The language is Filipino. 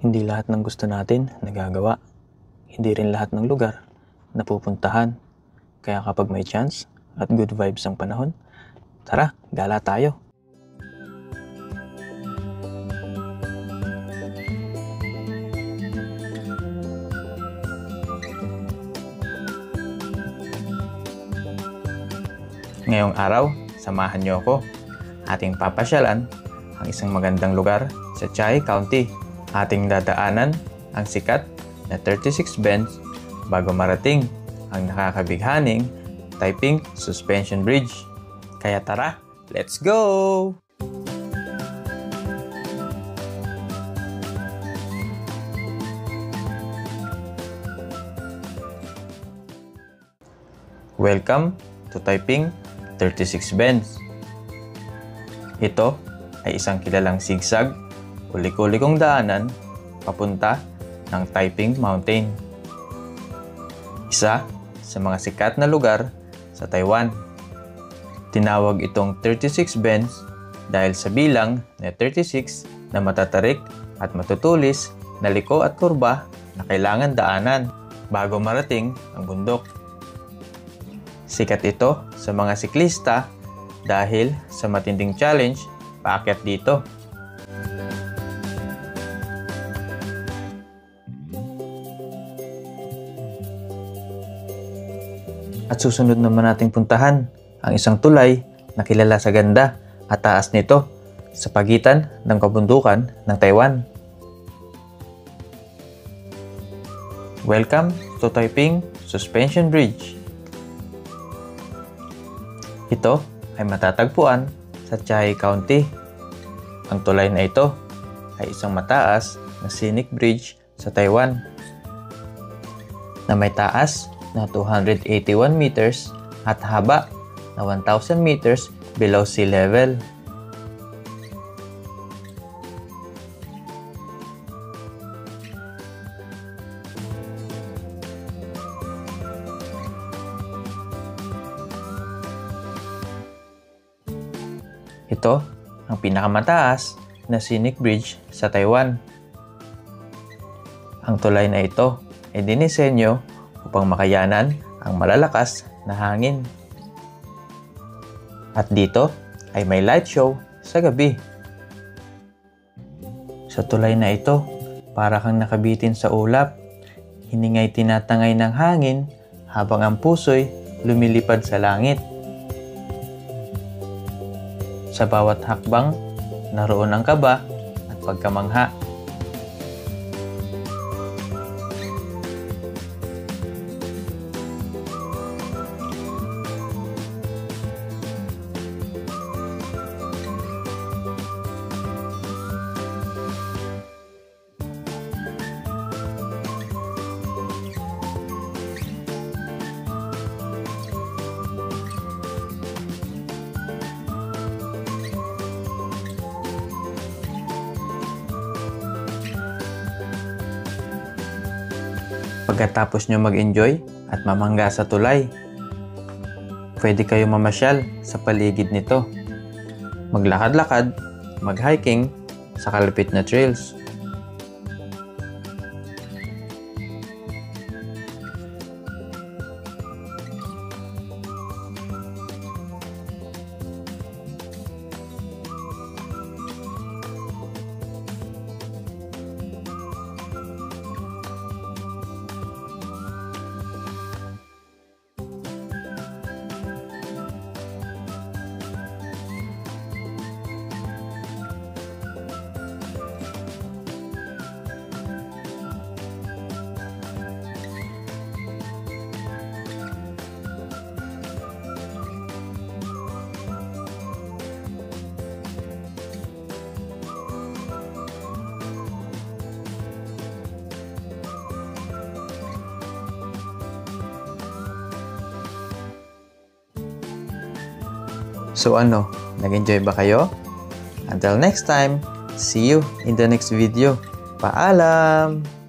Hindi lahat ng gusto natin nagagawa. Hindi rin lahat ng lugar napupuntahan. Kaya kapag may chance at good vibes ang panahon, tara, gala tayo! Ngayong araw, samahan niyo ako. Ating papasyalan ang isang magandang lugar sa Chiayi County. Ating dadaanan ang sikat na 36 bends bago marating ang nakakabighaning Taiping Suspension Bridge. Kaya tara, let's go! Welcome to Taiping 36 bends. Ito ay isang kilalang sigsag o liko-likong daanan papunta ng Taiping Mountain. Isa sa mga sikat na lugar sa Taiwan. Tinawag itong 36 bends dahil sa bilang na 36 na matatarik at matutulis na liko at kurba na kailangan daanan bago marating ang bundok. Sikat ito sa mga siklista dahil sa matinding challenge paakyat dito. At susunod naman nating puntahan ang isang tulay na kilala sa ganda at taas nito sa pagitan ng kabundukan ng Taiwan. Welcome to Taiping Suspension Bridge. Ito ay matatagpuan sa Chiayi County. Ang tulay na ito ay isang mataas na scenic bridge sa Taiwan na may taas na 281 meters at haba na 1,000 meters below sea level. Ito ang pinakamataas na scenic bridge sa Taiwan. Ang tulay na ito ay dinisenyo upang makayanan ang malalakas na hangin. At dito ay may light show sa gabi. Sa tulay na ito, para kang nakabitin sa ulap. Hiningay tinatangay ng hangin habang ang puso'y lumilipad sa langit. Sa bawat hakbang, naroon ang kaba at pagkamangha. Pagkatapos nyo mag-enjoy at mamangga sa tulay, pwede kayo mamasyal sa paligid nito. Maglakad-lakad, mag-hiking sa kalapit na trails. So ano, nag-enjoy ba kayo? Until next time, see you in the next video. Paalam!